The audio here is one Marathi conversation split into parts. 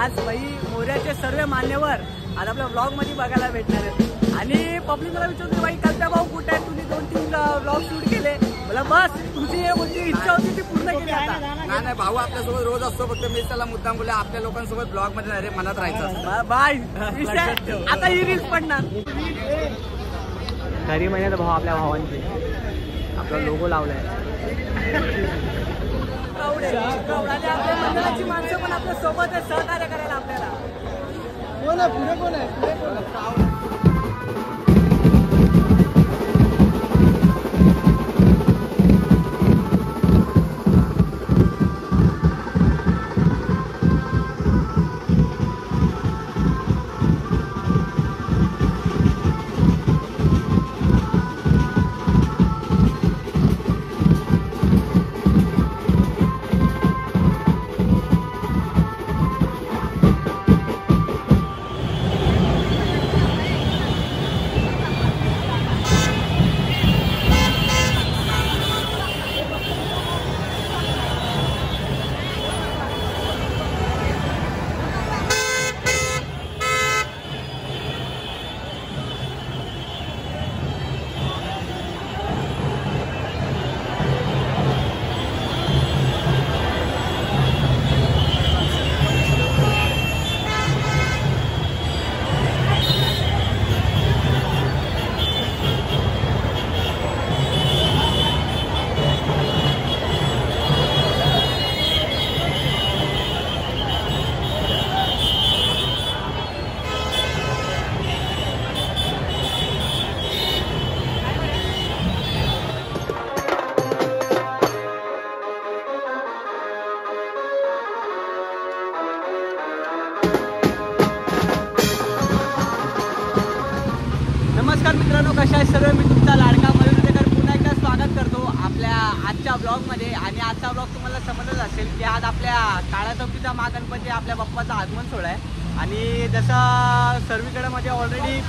आज भाई मोऱ्याचे सर्व मान्यवर आज आपल्या ब्लॉग मध्ये बघायला भेटणार आहेत आणि पब्लिकला विचारतो भाई कलत्या भाऊ कुठे आहे, तुम्ही 2-3 ब्लॉग शूट केले, मला बस तुमची कोणती इच्छा होती ती पूर्ण केली आता. नाही भाऊ आपल्यासोबत रोज असतो, फक्त मी त्याला मुद्दाम बोलले आपल्या लोकांसोबत ब्लॉग मध्ये मनात राहायचं. बाय आता ही रील्स पडणार. खरी महिन्यात भाऊ आपल्या भावांची आपला लोगो लावलाय आणि आपल्या मंडळाची माणसं पण आपल्या सोबत सहकार्य करायला आपल्याला. कोण आहे पुढे, कोण आहे पुढे, कोण आहे? नमस्कार मित्रांनो, कशा आहे सर्व. मी तुमचा लाडका मयूर पुन्हा एकदा स्वागत करतो आपल्या आजच्या ब्लॉगमध्ये. आणि आजचा ब्लॉग तुम्हाला समजत असेल की आज आपल्या काळा चौकीचा महागणपती आपल्या बाप्पाचा आगमन सोहळा आहे. आणि जसं सर्वीकडे मध्ये ऑलरेडी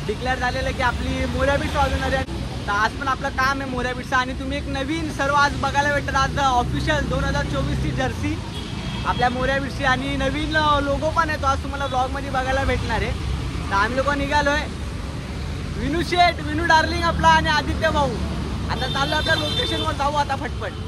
डिक्लेअर झालेलं आहे की आपली मोऱ्या बीट्स वाजवणार आहे, तर आज पण आपलं काम आहे मोऱ्या बीट्सचं. आणि तुम्ही एक नवीन सर्व आज बघायला भेटतात. आज ऑफिशियल 2024ची जर्सी आपल्या मोऱ्या बीट्सची आणि नवीन लोगो पण आहे, तो आज तुम्हाला ब्लॉगमध्ये बघायला भेटणार आहे. तर आम्ही लोक निघालो आहे, विनू शेठ, विनू डार्लिंग आपला आणि आदित्य भाऊ. आता चाललो आपल्या लोकेशनवर, जाऊ आता फटफट.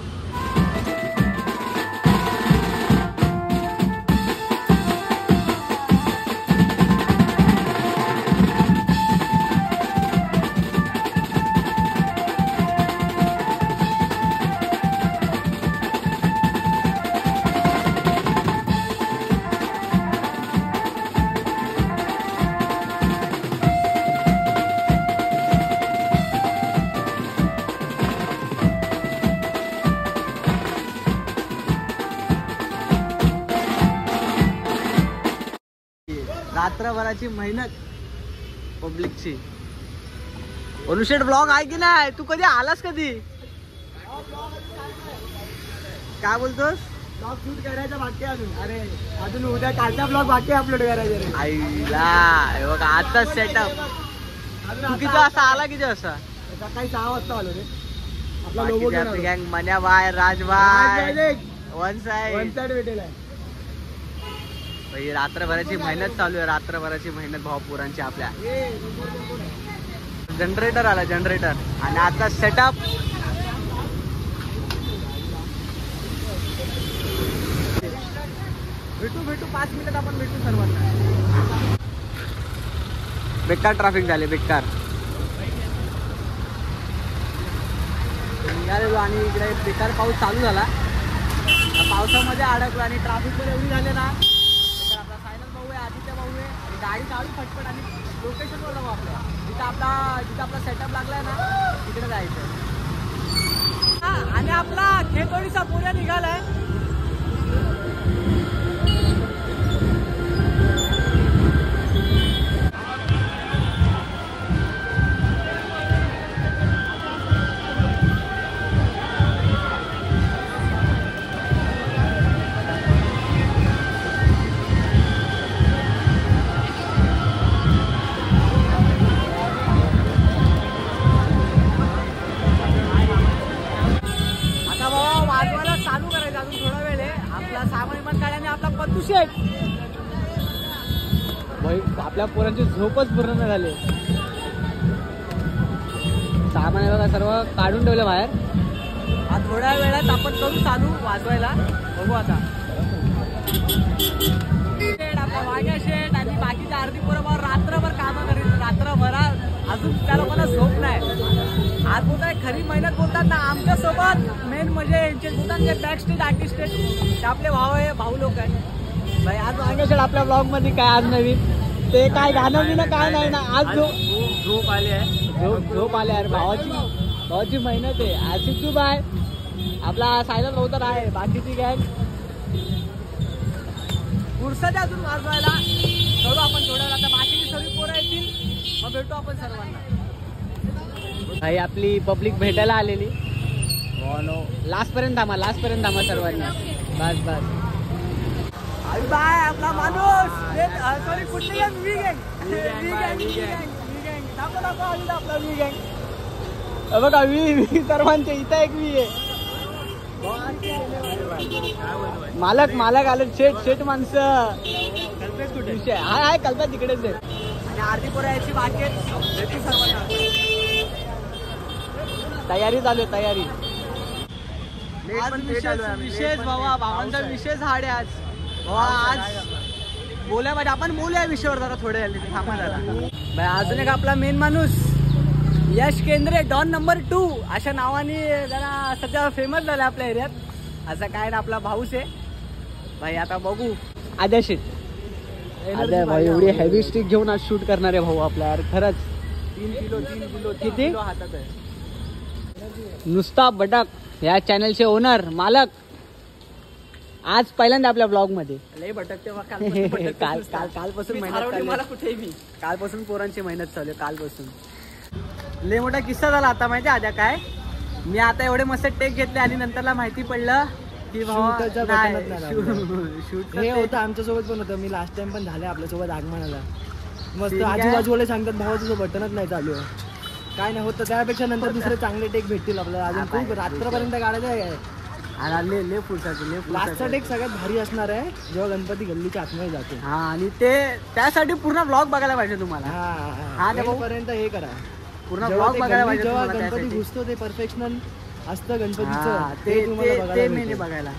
रात्रभराची मेहनत पब्लिकची. अनुशेट ब्लॉग आहे की नाही? तू कधी आलास कधी? काय बोलतोस? ब्लॉग शूट करायचा बाकी अजून. अरे अजून उद्या कालचा ब्लॉग बाकी अपलोड करायचा. आईला बघा आजचा सेटअप. तू किती वाजता आला? किती वाजता? सकाळी 6 वाजता आलो रे. आपला लोगो गँग मन्या बाय, राज बाय, वन साइड भेटेल. रात्रभराची मेहनत चालू आहे, रात्रभराची मेहनत भावपुरांची आपल्या. जनरेटर आला, जनरेटर. आणि आता सेटअप भेटू 5 मिनिटात आपण भेटू सर्वांना. बेकार ट्रॅफिक झाले, बेकार निघालेलो आणि इकडे बेकार पाऊस चालू झाला. पावसामध्ये अडकलो आणि ट्रॅफिक पण एवढी झाले ना. आदित्य भाऊ आहे आणि गाडी चालू फटफट आणि लोकेशनवर जाऊ आपल्या जिथं आपला सेटअप लागलाय ना, तिकडे जायचं. आणि आपला खेतोडीचा पुण्या निघालाय. भाई आपल्या पोरांची झोपच पूर्ण नाही झाली. सामान आहे बघा सर्व काढून ठेवलं बाहेर. आज थोड्या वेळात आपण करू चालू वाजवायला. बघू आता. आपला वाघ्या शेट आणि बाकीच्या अर्धी पोरं रात्रभर कामं करीत. रात्रभरात अजून त्या लोकांना झोप नाही. आज बोलताय खरी मेहनत बोलतात ना आमच्या सोबत. मेन म्हणजे यांचे बोलतात जे बॅक स्टेज आर्टिस्ट आहेत ते आपले भाऊ लोक आहेत. भाई आज वाघ्या शेट आपल्या ब्लॉग मध्ये काय आज नवीन ते काय गाणं बिणं काय नाही ना. आज झोप आली आहे. झोप आली आहे. भावाची मेहनत आहे. आज सिद्धू बाय आपला सायलेंट होतर आहे. बाकीची गँग पुरसाच्या अजून वाजवायला करू आपण थोड्या वेळात. बाकीची सगळी पोरं येतील मग भेटू आपण सर्वांना. भाई आपली पब्लिक भेटायला आलेली. लास्ट पर्यंत थांबा सर्वांनी. बस बाय आपला माणूस. सॉरी कुठली गँग? वी गँग. आपला वी गँग बघा. वी सर्वांचे इथं एक वी आहे. मालक आले. शेट माणसं हाय कल्पना तिकडेच आहे. आणि आरती पोरं यायची बाकी आहेत. सर्वांना तयारी चालू आहे. तयारी विशेष भावांचा विशेष हाड आहे आज. आज बोलाय पाहिजे. आपण बोलूया विषयावर जरा थोडे थांबा जरा. अजून एक आपला मेन माणूस यश केंद्रे डॉन नंबर 2 अशा नावाने जरा सध्या फेमस झाला आपल्या एरियात. असं काय ना आपला भाऊच आहे भाई. आता बघू. आद्याशीत भाई एवढी हेवी स्टिक घेऊन आज शूट करणार आहे भाऊ आपला. यार खरंच 3 किलो किती हातात आहे. नुसता बटक या चॅनलचे ओनर मालक आज पहिल्यांदा आपल्या ब्लॉग मध्ये. लय भटकते कालपासून मेहनत. कालपासून पोरांची मेहनत चालू आहे. कालपासून लय मोठा किस्सा झाला आता माहिती आहे. काय मी आता एवढे मस्त टेक घेतले आणि नंतरला माहिती पडलं की शूट हे होतं आमच्यासोबत पण होतं. मी लास्ट टाइम पण झाले आपल्यासोबत आगमनाला. मस्त आजूबाजूला सांगतात भावा तुझं बटनच नाही चालू आहे. काय नाही होतं. त्यापेक्षा नंतर दुसरे चांगले टेक भेटतील आपल्याला. अजून खूप रात्रपर्यंत काढायचं आहे. लास्टचा टेक सगळ्यात भारी असणार आहे जेव्हा गणपती गल्लीच्या आतमध्ये जाते. हा आणि ते त्यासाठी पूर्ण ब्लॉग बघायला पाहिजे तुम्हाला. हा त्यापर्यंत हे करा पूर्ण ब्लॉग बघायला पाहिजे. जेव्हा गणपती घुसतो ते परफेक्शनल असतं गणपतीचं ते मेन बघायला.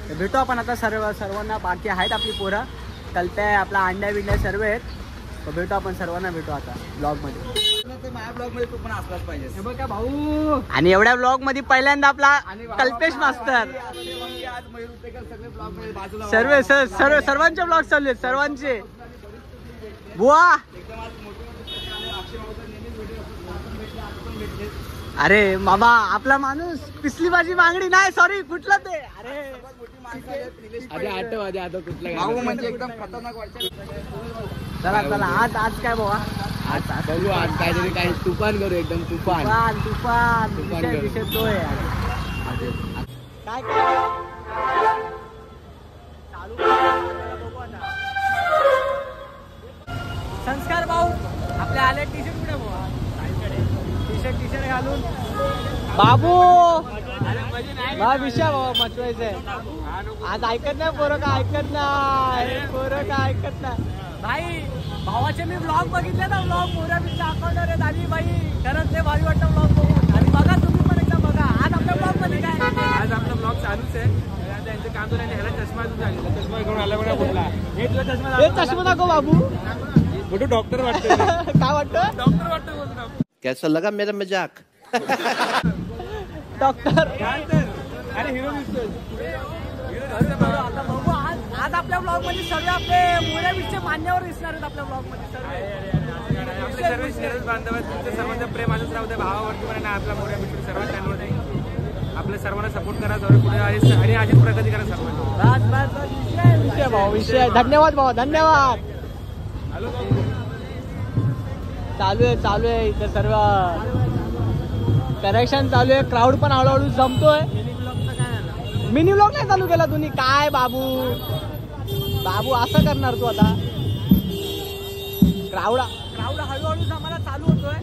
भेटू आपण आता सर्वांना. बाकी आहेत आपली पोरं. कल्प्या आपला अंड्या बिंड्या सर्व आहेत. भेटू आपण सर्वांना. भेटू आता ब्लॉग मध्ये. माझ्या ब्लॉग मध्ये तू पण असलाच पाहिजे. हे बघा भाऊ. आणि एवढ्या ब्लॉग मध्ये पहिल्यांदा आपला कल्पेश मास्टर. सर्वांचे ब्लॉग चालू आहेत. सर्वांचे बुवा. अरे बाबा आपला माणूस पिसली भाजी बांगडी नाही. सॉरी कुठलं ते. अरे आठव कुठलं भाऊ म्हणजे एकदम खतरनाक वाटतं. चला आज काय बाबा. आज बघू. आज काहीतरी काही तुफान करू. एकदम तुफान विषय तो आहे. काय चालू बघू आता. संस्कार भाऊ आपले आले. टी शर्ट कुठे भाऊ. टी शर्ट घालून बाबू. विषय बाबा मचवायचंय आज. ऐकत नाही पोरं का ऐकत नाही. भाई भावाचे मी ब्लॉग बघितले ना. ब्लॉग पोरं मी दाखवणार आहेत. आणि भाई खरंच ते भारी वाटतं ब्लॉग बघून. आणि बघा तुम्ही पण एकदा बघा. आज आपल्या ब्लॉग मध्ये काय. आज आपला ब्लॉग चालूच आहे. त्यांचं काम करून ह्याला चष्मा चष्मा घेऊन आला बघा बोलला. हे तुला चष्मा दाखव बाबू. बोलतो डॉक्टर वाटतं. काय वाटतं. डॉक्टर वाटतं बोलतो. कैसा लगा मेरा मजाक. डॉक्टर अरे हिरो दिसतोय. आता बघू. आज आपल्या ब्लॉग मध्ये सर्व आपले मोऱ्या बीचचे मान्यवर दिसणार आहेत. आपल्या ब्लॉग मध्ये सर्व बांधव तुमचं सर्वांचं प्रेम असंच राहू द्या. भावावरती पण आपला मोऱ्या बीच सर्वात त्यांवर आपल्या सर्वांना सपोर्ट करा. जवळ पुढे आणि अशीच प्रगती करा सर्वांना. विषय भाऊ. विषय धन्यवाद भाऊ. धन्यवाद. चालू आहे इथं सर्व करेक्शन चालू आहे. क्राऊड पण हळूहळू जमतोय. मिनी ब्लॉग नाही चालू केला तुम्ही. काय बाबू असं करणार तू आता. क्राऊड हळूहळू जमायला चालू होतोय.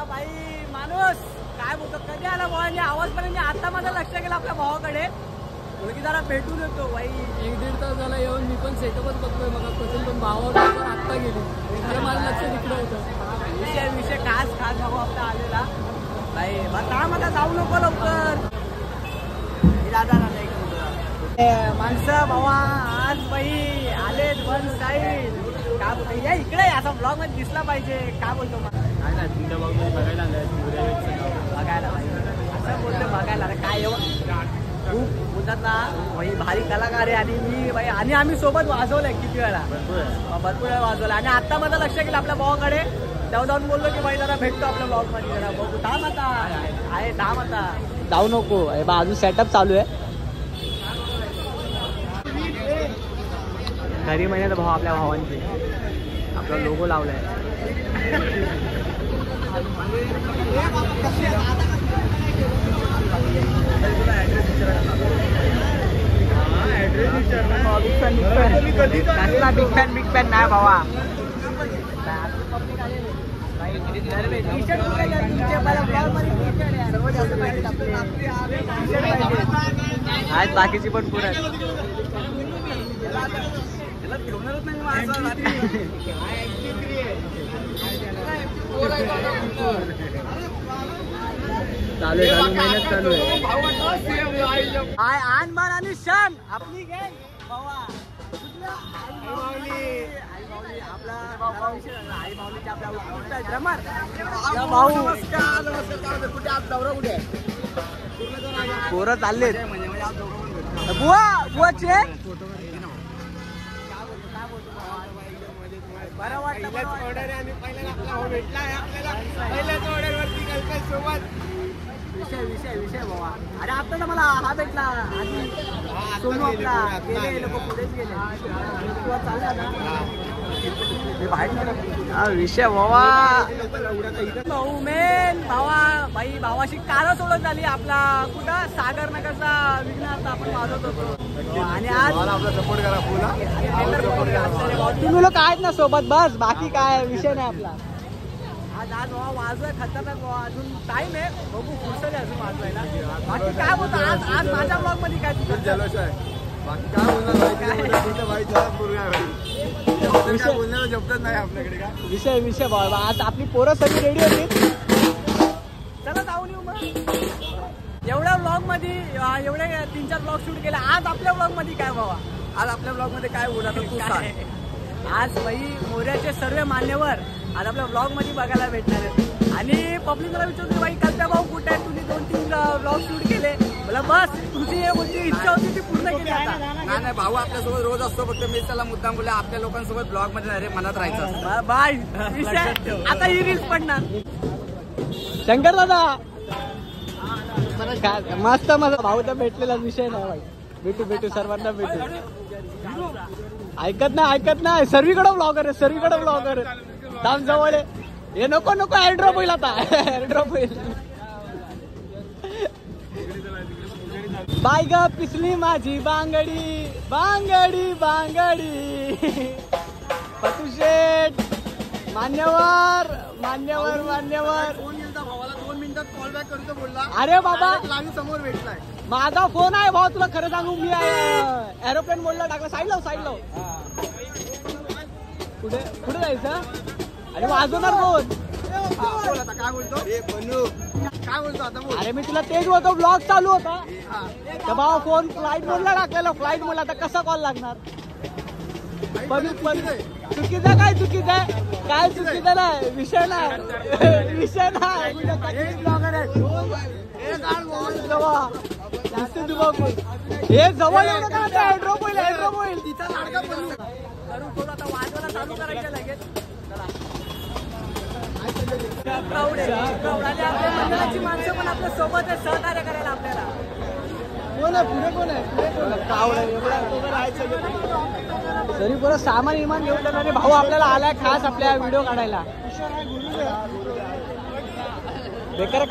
बाई माणूस काय बोलतो. कधी आला भावाने आवाज पण आता माझं लक्ष गेलं आपल्या भावाकडे. की जरा भेटून येतो. बाई 1-1.5 तास झाला येऊन. मी पण सेटअपच बघतोय मग कसं पण भावावर आत्ता गेली तर मला लक्ष तिकडं होतं. विषय खास भाऊ आपला आलेला नाही आता जाऊ नको लवकर दादा माणसं भावा आज बाई आले वन साईड का बोलतो या इकडे असा ब्लॉग मध्ये दिसला पाहिजे का बोलतो मला तुमच्या ब्लॉग मध्ये बघायला पाहिजे असं बोलतो बघायला काय खूप बोलतात ना भाई भारी कलाकार आहे आणि मी भाई आणि आम्ही सोबत वाजवलंय किती वेळा भरपूर वेळा वाजवलं आणि आता माझं लक्ष गेलं आपल्या भावाकडे तेव्हा जाऊन बोललो की भाई जरा भेटतो आपल्या ब्लॉग मध्ये जरा बघू थांब आता आहे थांब आता जाऊ नको अजून सेटअप चालू आहे घरी महिन्यात भाऊ आपल्या भावांचे आपला लोगो लावलाय बिग फॅन नाही भावा आज बाकीची पण पुरं चालू मेहनत चालू आहे आनमान आणि शान आपली गँग भावा आई माऊलीच्या आपल्या ड्रमर भाऊ कुठे आज दौरा कुठे पोरं चालले बुवाचे बरं वाटतं ऑर्डर आणि पहिल्या आपला भाऊ भेटलाय आपल्याला पहिल्याच ऑर्डर वरती कल्पना सोबत विषय बाबा अरे आता तर मला हा भेटला आधी सोनू आपला गेले लोक पुढेच गेले चालला ना विषय बाबा भाऊ मेन भाई भावाशी कारच ओळख झाली आपला कुठं सागर नगरचा विघ्नार्थ आपण वाजवत होतो आणि आज आपला सपोर्ट करा तुम्ही लोक आहेत ना सोबत बस बाकी काय विषय नाही आपला आज भावा वाजवाय खतरनाक भावा अजून टाइम आहे बघू पुढचं अजून वाजवायला बाकी काय बोलतो आज माझ्या ब्लॉग मध्ये काय जल्लोष आहे बाकी काय बोलण्याला जमतच नाही आपल्याकडे का विषय भावा आज आपली पोरं सगळी रेडी होती चला जाऊन येऊ मग एवढ्या ब्लॉग मध्ये एवढे 3-4 ब्लॉग शूट केले आज आपल्या ब्लॉग मध्ये काय भावा आज आपल्या ब्लॉग मध्ये काय बोला तू आज भाई मोऱ्याचे सर्व मान्यवर आज आपल्या ब्लॉग मध्ये बघायला भेटणार आहेत आणि पब्लिकला विचारतो भाई कल्प्या भाऊ कुठे आहे तुम्ही 2-3 ब्लॉग शूट केले मला बस तुझी कोणती इच्छा होती ती पूर्ण केली आता नाही भाऊ आपल्यासोबत रोज असतो फक्त मी त्याला मुद्दाम बोलले आपल्या लोकांसोबत ब्लॉग मध्ये अरे मनात राहायचं बाय विषय आता ही रील्स पडणार शंकर दादा मस्त माझा भाऊ तर भेटलेला विषय नाही भाई भेटू सर्वांना भेटू ऐकत नाही सर्वीकडे ब्लॉगर दाम जवळ हे नको एअरड्रॉप होईल आता एअरड्रॉप होईल बाय ग पिसली माझी बांगडी पतुशेट मान्यवर 2 मिनिटात कॉल बॅक करतो बोलला अरे बाबा समोर भेटलाय माझा फोन आहे भाऊ तुला खरं सांगू मी एरोप्लेन मोडला टाकला साईड लाव कुठे जायचं अरे वाजवणार कोण काय बोलतो आता अरे मी तुला तेच बोलतो ब्लॉग चालू होता तर भाऊ फोन फ्लाईट मोडला टाकलेला फ्लाईट मोडला तर कसा कॉल लागणार चुकीचं काय नाही विषय नाही हे जवळ येणं का एअरड्रॉप होईल तिचा लाडका पण आता वाजवायला चालू करायचं लगेच मंडळाची माणसं पण आपल्या सोबत सहकार्य करायला आपल्याला कोण आहे तरी परत सामान इमान घेऊन जाणारे भाऊ आपल्याला आलाय खास आपल्या व्हिडिओ काढायला बेकार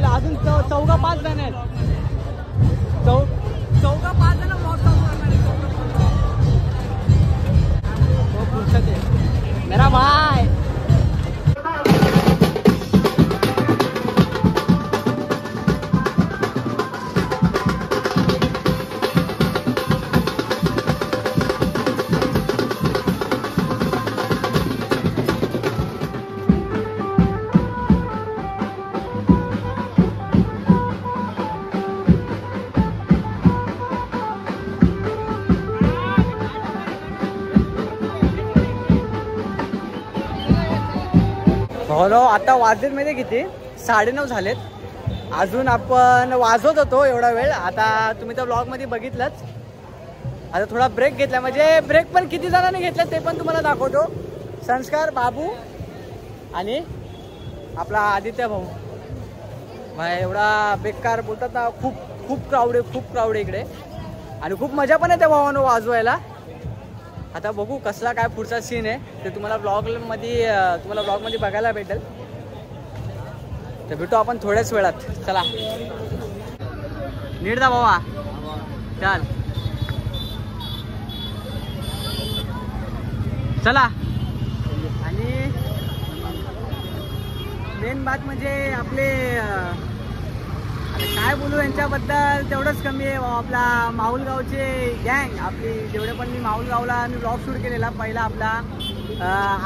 चालू आहे. अजून चौघा 5 जण आहेत. चौघा 5 जण ब्लॉग चालू करणार आहे. तो पुढचं ते मेरा भाई. हो, आता वाजलेत माहिती किती 9:30 झालेत. अजून आपण वाजवत होतो एवढा वेळ. आता तुम्ही त्या ब्लॉगमध्ये बघितलंच. आता थोडा ब्रेक घेतला, म्हणजे ब्रेक पण किती जणांनी घेतला ते पण तुम्हाला दाखवतो. संस्कार, बाबू आणि आपला आदित्य भाऊ. भाई एवढा बेकार बोलतात ना. खूप खूप क्राऊड आहे इकडे आणि खूप मजा पण येते भावानं वाजवायला. आता बघू कसला काय पुढचा सीन आहे ते तुम्हाला ब्लॉगमध्ये बघायला भेटेल. तर भेटू आपण थोड्याच वेळात. चला नीट दा बाबा. चल चला. आणि मेन बात म्हणजे आपले काय बोलू यांच्याबद्दल तेवढंच कमी आहे. आपला माहुलगावचे गँग आपली जेवढे पण मी माहुलगावला मी ब्लॉग शूट केलेला पहिला आपला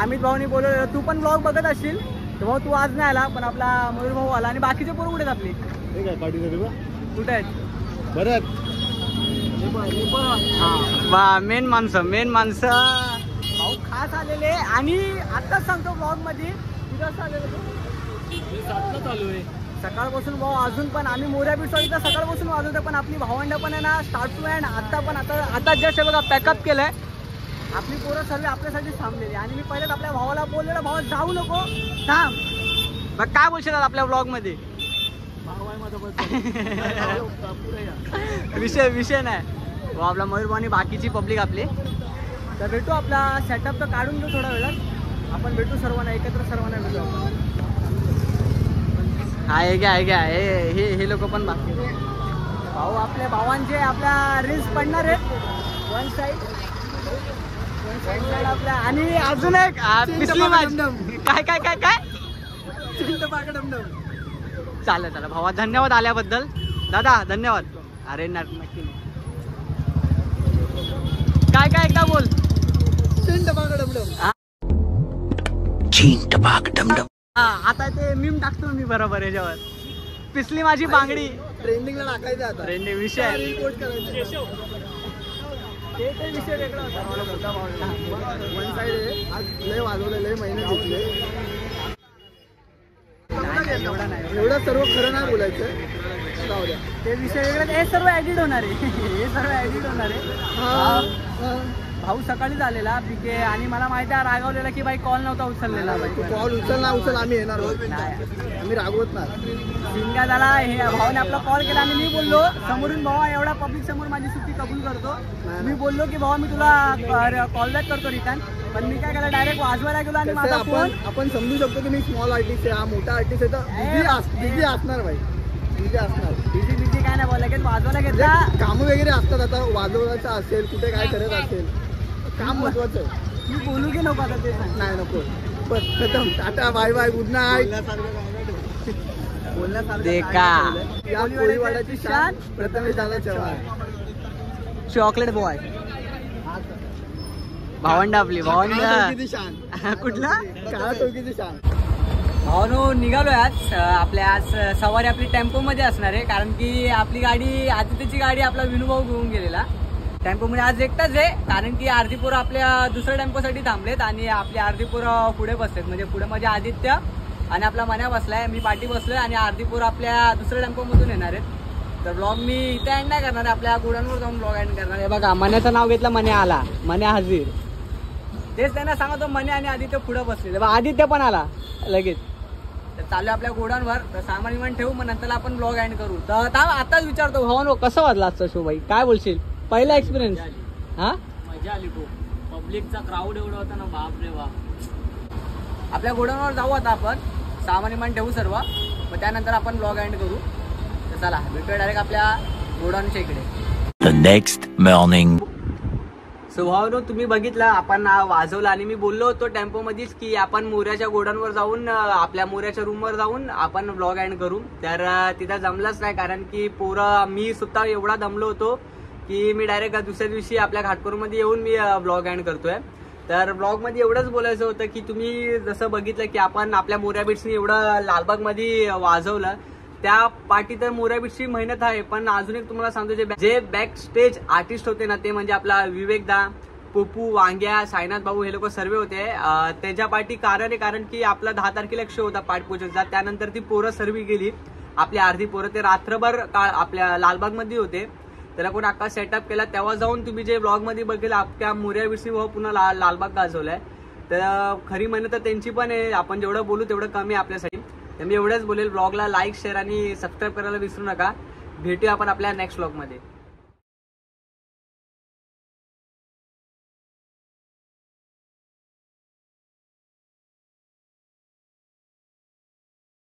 अमित भाऊनी बोलवलेलं. तू पण ब्लॉग बघत असशील तर भाऊ तू आज नाही आला पण आपला मयूर भाऊ आला. आणि बाकीचे पोरं कुठे आहेत आपली कुठे आहेत बरं. मेन माणसं भाऊ खास आलेले. आणि आत्ताच सांगतो ब्लॉगमध्ये किती वाजता आलेलं तू 7ला चालू आहे सकाळपासून. भाऊ अजून पण आम्ही मोऱ्या बिटवाडीचा सकाळपासून वाजवतो. पण आपली भावंड पण आहे ना स्टार्ट टू एंड आता जस्ट बघा पॅकअप केलंय. आपली पोरं सर्व आपल्यासाठी थांबलेली. आणि मी पहिलेच आपल्या भावाला बोललेलं भावा जाऊ नको थांब. मग काय बोलशील आपल्या ब्लॉग मध्ये विषय नाही भाऊ. आपला मयूरभाऊनी बाकीची पब्लिक आपली. तर भेटू आपला सेटअप तर काढून घेऊ थोड्या वेळात. आपण भेटू सर्वांना एकत्र सर्वांना भेटू आपण. आहे घ्या हे लोक पण बाकी भाऊ आपल्या भावांचे आपल्या रील्स पडणार आहेत वन साईड आपल्या. आणि अजून एक पिसली माझी काय चालेल भावा. धन्यवाद आल्याबद्दल दादा. धन्यवाद. अरे नक्की काय एकदा बोल. आता ते मीम टाकतो मी बरोबर याच्यावर. पिसली माझी बांगडी ट्रेंडिंगला टाकायचं आता. ट्रेंडिंग विषय रिपोर्ट करायचं ते विषय वेगळा होता. वन साईड आहे. आज लय वाजवलं लय महिने घेतले. एवढं सर्व खरं नाही बोलायचं. ते विषय वेगळे. हे सर्व ऍडिट होणार आहे. भाऊ सकाळीच आलेला पीके. आणि मला माहिती आहे रागवलेला की बाई कॉल नव्हता उचललेला. तू कॉल उचल आम्ही येणार आहोत. आम्ही रागवत नाही. सिंगा झाला हे भावाने आपला कॉल केला. आणि मी बोललो समोरून भावा एवढा पब्लिक समोर माझी सुट्टी कबूल करतो. मी बोललो की भावा मी तुला कॉल बॅक करतो रिटर्न. पण मी काय केलं डायरेक्ट वाजवायला गेलो. आणि माझा फोन आपण समजू शकतो की मी स्मॉल आर्टिस्ट आहे. हा मोठा आर्टिस्ट आहे तर बिझी असणार भाई. बिझी काय नाही बोला वाजवायला घेतला. कामं वगैरे असतात. आता वाजवायचं असेल कुठे काय करत असेल काम महत्वाचं आहे. मी बोलू की नको आता ते सांग. नाही नको पण खतम. Tata bye bye good night. कोळीवाड्याची शान प्रथमेश दादा चव्हाण. चॉकलेट बॉय भावंड आपली भावंड शान. कुठला काळा टोकीची शान. भावानो निघालो आज. आपल्या आज सवारी आपली टेम्पो मध्ये असणार आहे. कारण की आपली गाडी आदित्यची गाडी आपला विनूभाऊ घेऊन गेलेला. टेम्पो मध्ये आज एकटाच आहे. कारण की अर्धी पोरं आपल्या दुसऱ्या टेम्पोसाठी थांबलेत. आणि आपली अर्धी पोरं पुढे बसलेत. म्हणजे पुढे माझे आदित्य आणि आपला मन्या बसलाय. मी पाठी बसलोय. आणि अर्धी पोरं आपल्या दुसऱ्या टेम्पो मधून येणार आहेत. तर ब्लॉग मी इथे एंड नाही करणार. आपल्या गुडांवर जाऊन ब्लॉग एंड करणार आहे. बघा मन्याचं नाव घेतलं. मन्या आला. मन्या हजीर. तेच त्यांना सांगतो मन्या आणि आदित्य पुढे बसले. आदित्य पण आला लगेच. तर चालू आपल्या गोडांवर. तर सामान विमान ठेवू मग नंतर आपण ब्लॉग एंड करू. तर आताच विचारतो भावानो कसं वाजला आजचा शो भाई. काय बोलशील पहिला एक्सपिरियन्स. हा मजा आली खूप. पब्लिकचा क्राऊड एवढा होता ना बाप रे बाप. आपल्या गोडांवर जाऊ आता आपण. सामान विमान ठेवू सर्व. मग त्यानंतर आपण ब्लॉग एंड करू. तर चला भेटूया डायरेक्ट आपल्या गोडाऊनच्या इकडे. The next morning. सो भावानो तुम्ही बघितलं आपण वाजवलं आणि मी बोललो होतो टेम्पो मध्येच की आपण मोऱ्याच्या गोडाऊनवर जाऊन आपल्या मोऱ्याच्या रूमवर जाऊन आपण ब्लॉग एंड करू. तर तिथं जमलंच नाही कारण की पोरं मी सुद्धा एवढा दमलो होतो की मी डायरेक्ट दुसऱ्या दिवशी आपल्या घाटपूरमध्ये येऊन मी ब्लॉग एंड करतोय. तर ब्लॉगमध्ये एवढंच बोलायचं होतं की तुम्ही जसं बघितलं की आपण आपल्या मोऱ्या बीट्सनी एवढं लालबागमध्ये वाजवलं त्या पार्टी. तर मोऱ्या बीट्सची मेहनत आहे, पण अजून एक तुम्हाला सांगतो जे बॅक स्टेज आर्टिस्ट होते ना ते म्हणजे आपला विवेकदा, पप्पू, वांग्या, साईनाथ भाऊ हे लोक सर्व होते. त्याच्या पार्टी कारण की आपला 10 तारखेला शो होता पाठपूजेचा. त्यानंतर ती पोरं सर्व गेली आपली अर्धी पोरं. ते रात्रभर आपल्या लालबागमध्ये होते. त्याला कोण अख्खा सेटअप केला तेव्हा जाऊन तुम्ही जे ब्लॉग मध्ये बघेल आपल्या मोऱ्या बीट्सनी भाऊ पुन्हा लालबाग गाजवलाय. तर खरी मेहनत तर त्यांची पण आहे. आपण जेवढं बोलू तेवढं कमी आपल्यासाठी. तर मी एवढंच बोलेल. ब्लॉगला लाईक, शेअर आणि सबस्क्राईब करायला विसरू नका. भेटूया आपण आपल्या नेक्स्ट ब्लॉग मध्ये.